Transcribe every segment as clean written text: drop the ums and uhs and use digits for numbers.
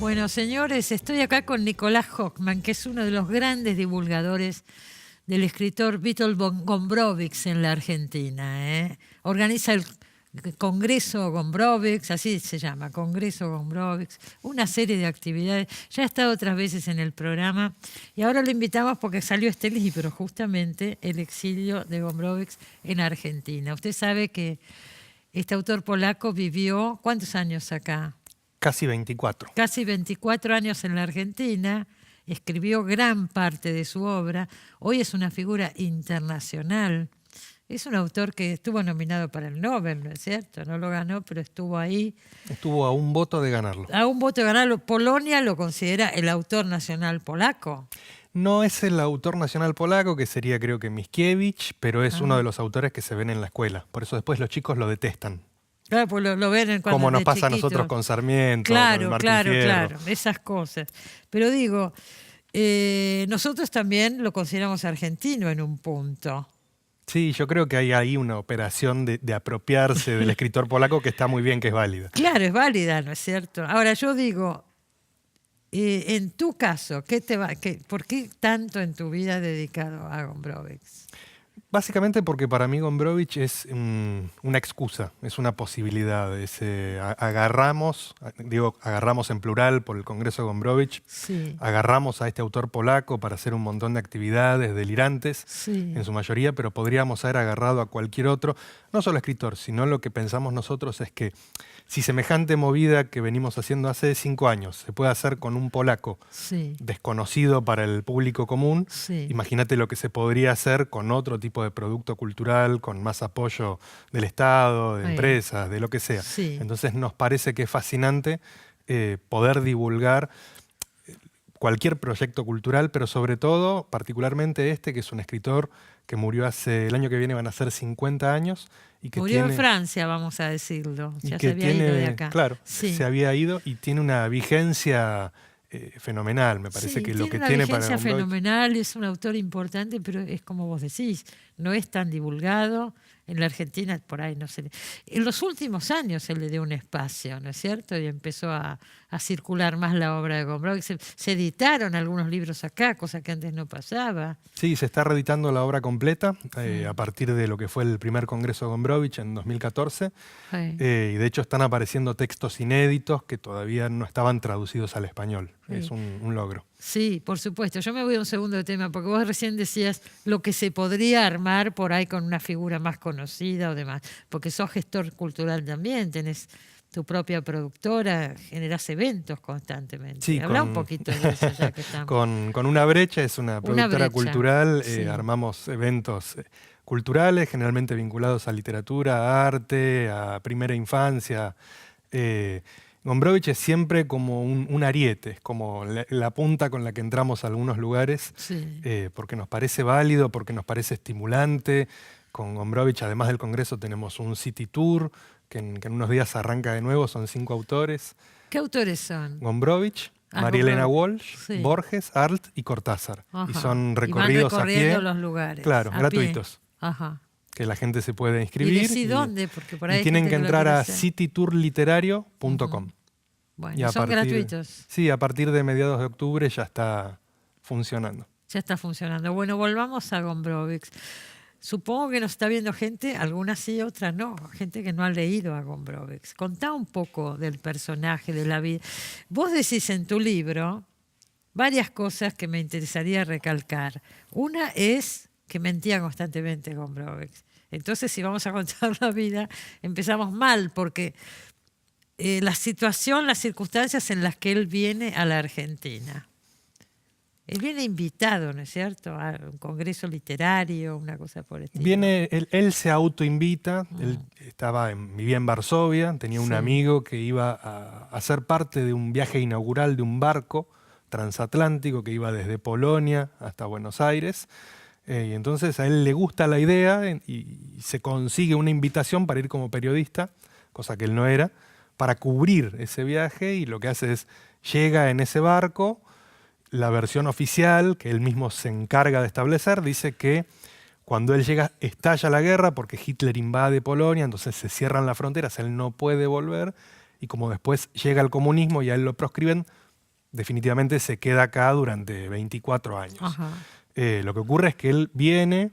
Bueno, señores, estoy acá con Nicolás Hockman, que es uno de los grandes divulgadores del escritor Witold Gombrowicz en la Argentina, ¿eh? Organiza el Congreso Gombrowicz, así se llama, Congreso Gombrowicz, una serie de actividades. Ya ha estado otras veces en el programa y ahora lo invitamos porque salió este libro, justamente, El exilio de Gombrowicz en Argentina. Usted sabe que este autor polaco vivió, ¿cuántos años acá? Casi 24. Casi 24 años en la Argentina, escribió gran parte de su obra, hoy es una figura internacional. Es un autor que estuvo nominado para el Nobel, ¿no es cierto? No lo ganó, pero estuvo ahí. Estuvo a un voto de ganarlo. A un voto de ganarlo. Polonia lo considera el autor nacional polaco. No es el autor nacional polaco, que sería creo que Mickiewicz, pero es uno de los autores que se ven en la escuela. Por eso después los chicos lo detestan. Claro, pues lo ven cuando Como nos pasa a chiquitos. nosotros con Sarmiento, claro, con el Martín claro, Fierro. claro, esas cosas. Pero digo, nosotros también lo consideramos argentino en un punto. Sí, yo creo que hay ahí una operación de apropiarse del escritor polaco que está muy bien, que es válida. Claro, es válida, ¿no es cierto? Ahora yo digo, en tu caso, ¿por qué tanto en tu vida dedicado a Gombrowicz? Básicamente porque para mí Gombrowicz es una excusa, es una posibilidad. Agarramos en plural por el Congreso Gombrowicz, Sí, agarramos a este autor polaco para hacer un montón de actividades delirantes, sí. en su mayoría, pero podríamos haber agarrado a cualquier otro, no solo escritor, sino lo que pensamos nosotros es que si semejante movida que venimos haciendo hace 5 años se puede hacer con un polaco Sí, desconocido para el público común, sí. imagínate lo que se podría hacer con otro tipo de producto cultural, con más apoyo del Estado, de Ahí. empresas, de lo que sea. Sí. Entonces nos parece que es fascinante poder divulgar cualquier proyecto cultural, pero sobre todo, particularmente este, que es un escritor que murió el año que viene van a ser 50 años. Y que Murió tiene, en Francia, vamos a decirlo. y Ya que se había ido de acá. Claro, Sí. se había ido y tiene una vigencia fenomenal, me parece Sí, que lo que una tiene para vigencia Gombrowicz. fenomenal, es un autor importante, pero es como vos decís, no es tan divulgado. En la Argentina, por ahí no se le... En los últimos años se le dio un espacio, ¿no es cierto? Y empezó a circular más la obra de Gombrowicz. Se editaron algunos libros acá, cosa que antes no pasaba. Sí, se está reeditando la obra completa a partir de lo que fue el primer Congreso Gombrowicz en 2014. Sí. Y de hecho están apareciendo textos inéditos que todavía no estaban traducidos al español. Sí. Es un logro. Sí, por supuesto. Yo me voy a un segundo tema, porque vos recién decías lo que se podría armar por ahí con una figura más conocida o demás. Porque sos gestor cultural también, tenés tu propia productora, generás eventos constantemente. Sí, Habla un poquito de eso ya que estamos. con Una Brecha, es una productora Brecha, cultural, sí. armamos eventos culturales, generalmente vinculados a literatura, a arte, a primera infancia. Gombrowicz es siempre como un ariete, es como la punta con la que entramos a algunos lugares, Sí. porque nos parece válido, porque nos parece estimulante. Con Gombrowicz, además del Congreso, tenemos un City Tour, que en unos días arranca de nuevo, son 5 autores. ¿Qué autores son? Gombrowicz, María Elena Walsh, Sí. Borges, Arlt y Cortázar. Ajá. Y son Y van recorridos a recorriendo pie. los lugares. Claro, a gratuitos. pie. Ajá. Que la gente se puede Y inscribir. decí dónde, porque por ahí y hay tienen gente que lo entrar quiere a hacer. citytourliterario.com. Bueno, Y a son partir- gratuitos. Sí, a partir de mediados de octubre ya está funcionando. Ya está funcionando. Bueno, volvamos a Gombrowicz. Supongo que nos está viendo gente, algunas sí, otras no, gente que no ha leído a Gombrowicz. Contá un poco del personaje, de la vida. Vos decís en tu libro varias cosas que me interesaría recalcar. Una es que mentía constantemente Gombrowicz. Entonces, si vamos a contar la vida, empezamos mal, porque la situación, las circunstancias en las que él viene a la Argentina. Él viene invitado, ¿no es cierto?, a un congreso literario, una cosa por el estilo. Él se autoinvita, él vivía en Varsovia, tenía un Sí. amigo que iba a ser parte de un viaje inaugural de un barco transatlántico que iba desde Polonia hasta Buenos Aires. Y entonces a él le gusta la idea y se consigue una invitación para ir como periodista, cosa que él no era, para cubrir ese viaje, y lo que hace es, llega en ese barco. La versión oficial, que él mismo se encarga de establecer, dice que cuando él llega estalla la guerra porque Hitler invade Polonia, entonces se cierran las fronteras, él no puede volver, y como después llega el comunismo y a él lo proscriben, definitivamente se queda acá durante 24 años. Ajá. Lo que ocurre es que él viene,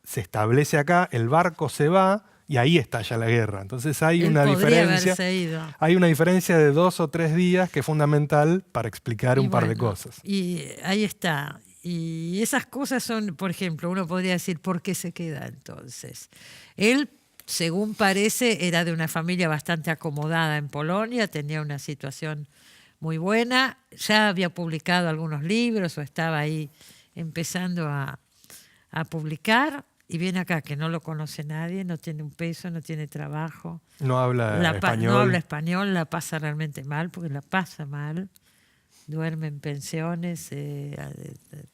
se establece acá, el barco se va y ahí estalla la guerra. Entonces hay Él una podría diferencia. haberse ido. Hay una diferencia de 2 o 3 días que es fundamental para explicar un par de Bueno, cosas. y ahí está. Y esas cosas son, por ejemplo, uno podría decir, ¿por qué se queda entonces? Él, según parece, era de una familia bastante acomodada en Polonia, tenía una situación muy buena, ya había publicado algunos libros o estaba ahí empezando a publicar, y viene acá que no lo conoce nadie, no tiene un peso, no tiene trabajo. No habla español. No habla español, la pasa realmente mal, porque la pasa mal. Duerme en pensiones,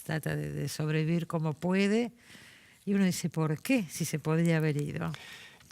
trata de sobrevivir como puede. Y uno dice, ¿por qué? Si se podría haber ido.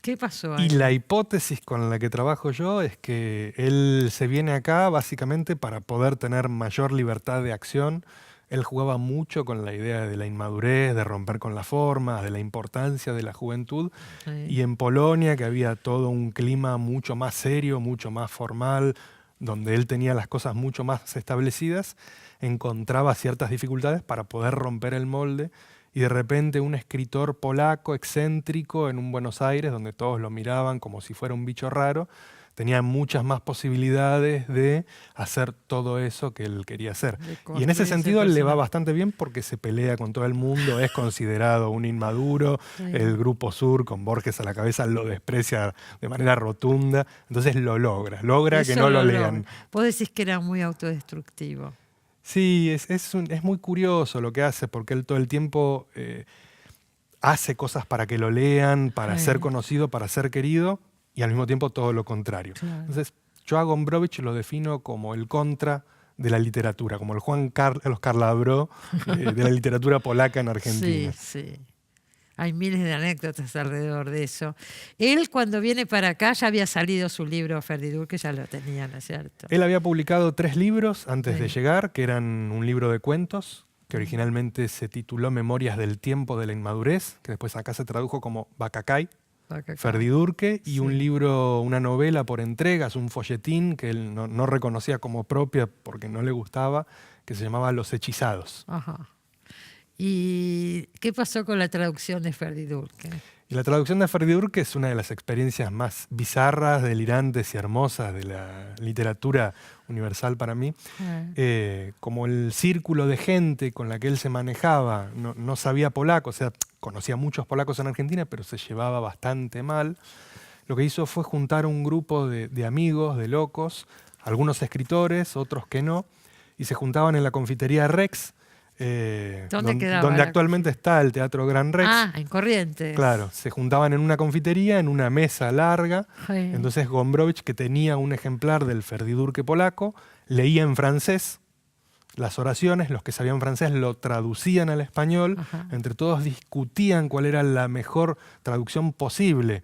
¿Qué pasó ahí? Y la hipótesis con la que trabajo yo es que él se viene acá básicamente para poder tener mayor libertad de acción. Él jugaba mucho con la idea de la inmadurez, de romper con las formas, de la importancia de la juventud. Sí. Y en Polonia, que había todo un clima mucho más serio, mucho más formal, donde él tenía las cosas mucho más establecidas, encontraba ciertas dificultades para poder romper el molde. Y de repente un escritor polaco excéntrico en un Buenos Aires, donde todos lo miraban como si fuera un bicho raro, tenía muchas más posibilidades de hacer todo eso que él quería hacer. Y en ese sentido le va bastante bien porque se pelea con todo el mundo, es considerado un inmaduro, Sí. el Grupo Sur con Borges a la cabeza lo desprecia de manera rotunda, entonces logra Eso que no lo logra. lean. Vos decís que era muy autodestructivo. Sí, es muy curioso lo que hace, porque él todo el tiempo hace cosas para que lo lean, para Sí. ser conocido, para ser querido, y al mismo tiempo todo lo contrario. Claro. Entonces, yo a Gombrowicz lo defino como el contra de la literatura, como el Juan Carlos Carlabró de la literatura polaca en Argentina. Sí, sí. Hay miles de anécdotas alrededor de eso. Él, cuando viene para acá, ya había salido su libro Ferdidur, que ya lo tenía, ¿no es cierto? Él había publicado 3 libros antes Sí. de llegar, que eran un libro de cuentos, que originalmente se tituló Memorias del tiempo de la inmadurez, que después acá se tradujo como Bacacay, Ferdidurque, y Sí. un libro, una novela por entregas, un folletín que él no reconocía como propia porque no le gustaba, que se llamaba Los Hechizados. Ajá. ¿Y qué pasó con la traducción de Ferdidurque? Y la traducción de Ferdidurque es una de las experiencias más bizarras, delirantes y hermosas de la literatura universal para mí. Como el círculo de gente con la que él se manejaba no sabía polaco, o sea, conocía muchos polacos en Argentina, pero se llevaba bastante mal. Lo que hizo fue juntar un grupo de amigos, de locos, algunos escritores, otros que no, y se juntaban en la confitería Rex, ¿Dónde quedaba donde la actualmente está el Teatro Gran Rex. Ah, en Corrientes. Claro, se juntaban en una confitería, en una mesa larga. Sí. Entonces Gombrowicz, que tenía un ejemplar del Ferdidurque polaco, leía en francés las oraciones, los que sabían francés lo traducían al español, Ajá. entre todos discutían cuál era la mejor traducción posible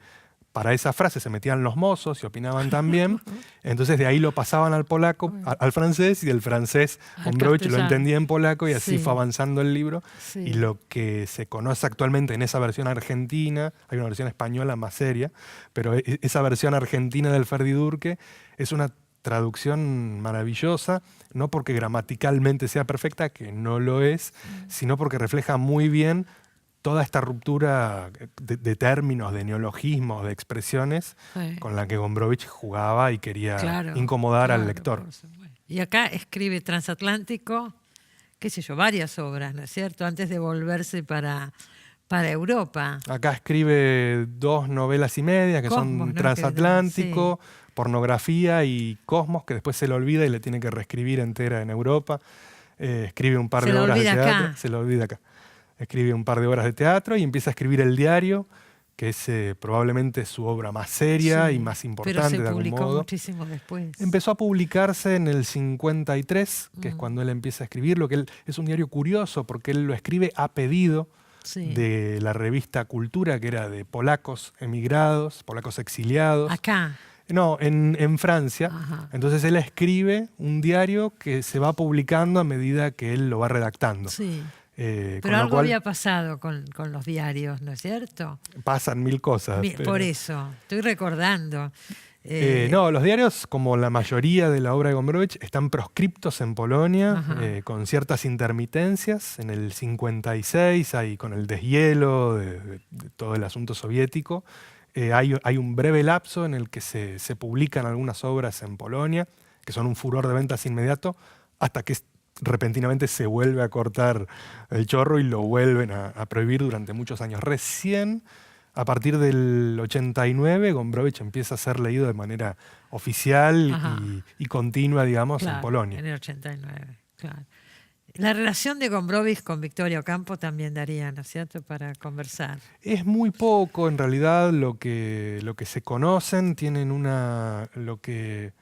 para esa frase, se metían los mozos y opinaban también, entonces de ahí lo pasaban al polaco, al francés, y del francés Gombrowicz lo castellano. entendía en polaco, y así Sí. fue avanzando el libro. Sí. Y lo que se conoce actualmente en esa versión argentina, hay una versión española más seria, pero esa versión argentina del Ferdidurque es una traducción maravillosa, no porque gramaticalmente sea perfecta, que no lo es, sino porque refleja muy bien toda esta ruptura de términos, de neologismos, de expresiones Sí. con la que Gombrowicz jugaba y quería Claro, incomodar al claro, lector. por supuesto. Y acá escribe Transatlántico, qué sé yo, varias obras, ¿no es cierto? Antes de volverse para Europa. Acá escribe 2 novelas y media que Cosmos, son ¿no? Transatlántico, Pornografía y Cosmos, que después se lo olvida y le tiene que reescribir entera en Europa. Escribe un par Se de lo obras de olvida teatro. acá. Se lo olvida acá. Escribe un par de obras de teatro y empieza a escribir El Diario, que es probablemente su obra más seria Sí, y más pero importante se de algún publicó modo. muchísimo después. Empezó a publicarse en el 53, que es cuando él empieza a escribir, lo que él, es un diario curioso porque él lo escribe a pedido Sí. de la revista Cultura, que era de polacos emigrados, polacos exiliados. Acá. No, en Francia. Ajá. Entonces él escribe un diario que se va publicando a medida que él lo va redactando. Sí. Con Pero lo algo cual había pasado con los diarios, ¿no es cierto? pasan 1000 cosas. Por eso, estoy recordando. No, los diarios, como la mayoría de la obra de Gombrowicz, están proscriptos en Polonia, con ciertas intermitencias. En el 56, con el deshielo de todo el asunto soviético, hay un breve lapso en el que se publican algunas obras en Polonia, que son un furor de ventas inmediato, hasta que repentinamente se vuelve a cortar el chorro y lo vuelven a prohibir durante muchos años. Recién, a partir del 89, Gombrowicz empieza a ser leído de manera oficial y continua, digamos, claro, en Polonia. En el 89, claro. La relación de Gombrowicz con Victoria Ocampo también daría, ¿no es cierto?, para conversar. Es muy poco, en realidad, lo que se conocen. Tienen lo que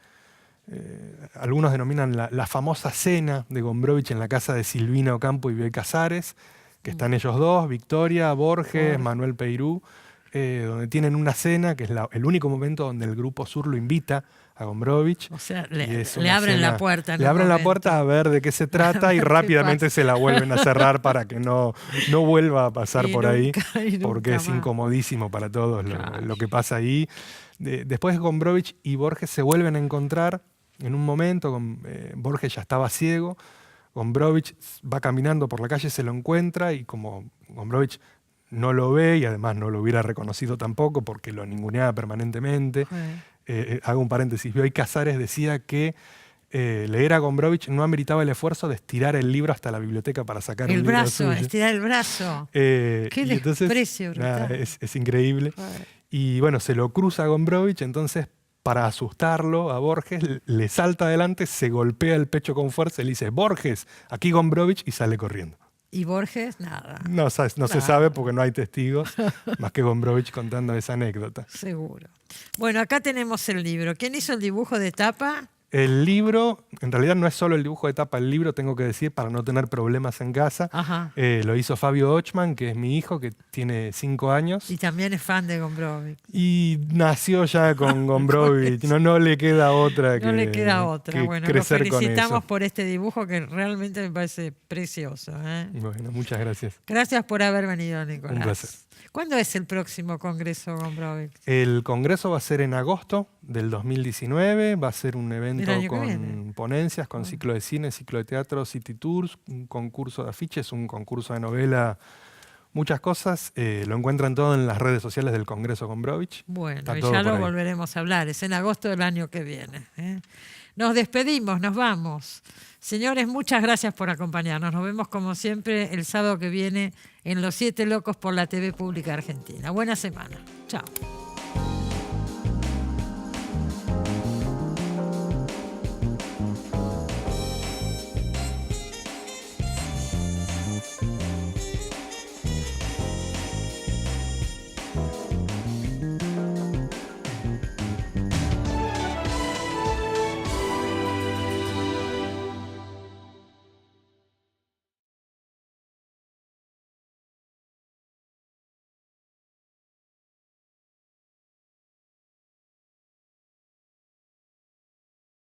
algunos denominan la famosa cena de Gombrowicz en la casa de Silvina Ocampo y Bioy Casares, que están ellos dos, Victoria, Borges, Manuel Peirú, donde tienen una cena, que es el único momento donde el Grupo Sur lo invita a Gombrowicz. O sea, le abren la puerta. Le abren la puerta a ver de qué se trata y rápidamente se la vuelven a cerrar para que no vuelva a pasar por ahí, porque es incomodísimo para todos lo que pasa ahí. Después Gombrowicz y Borges se vuelven a encontrar en un momento. Borges ya estaba ciego. Gombrowicz va caminando por la calle, se lo encuentra y como Gombrowicz no lo ve y además no lo hubiera reconocido tampoco porque lo ninguneaba permanentemente. Hago un paréntesis. Bioy Casares decía que leer a Gombrowicz no ameritaba el esfuerzo de estirar el libro hasta la biblioteca para sacar un libro suyo. Estirar el brazo. Qué desprecio brutal. Es increíble. Y bueno, se lo cruza a Gombrowicz, entonces para asustarlo a Borges, le salta adelante, se golpea el pecho con fuerza y le dice: Borges, aquí Gombrowicz, y sale corriendo. ¿Y Borges? Nada. No se sabe porque no hay testigos, más que Gombrowicz contando esa anécdota. Seguro. Bueno, acá tenemos el libro. ¿Quién hizo el dibujo de tapa? El libro, en realidad no es solo el dibujo de tapa, el libro, tengo que decir, para no tener problemas en casa. Lo hizo Fabio Ochman, que es mi hijo, que tiene 5 años. Y también es fan de Gombrowicz. Y nació ya con Gombrowicz. No le queda otra que, Bueno, crecer lo felicitamos con eso. por este dibujo que realmente me parece precioso. Bueno, muchas gracias. Gracias por haber venido, Nicolás. Un placer. ¿Cuándo es el próximo congreso Gombrowicz? El congreso va a ser en agosto del 2019. Va a ser un evento con ponencias, con ciclo de cine, ciclo de teatro, city tours, un concurso de afiches, un concurso de novela, muchas cosas. Lo encuentran todo en las redes sociales del Congreso Gombrowicz. Bueno, y ya lo volveremos a hablar. Es en agosto del año que viene. Nos despedimos, nos vamos. Señores, muchas gracias por acompañarnos. Nos vemos como siempre el sábado que viene en Los Siete Locos por la TV Pública Argentina. Buena semana. Chao.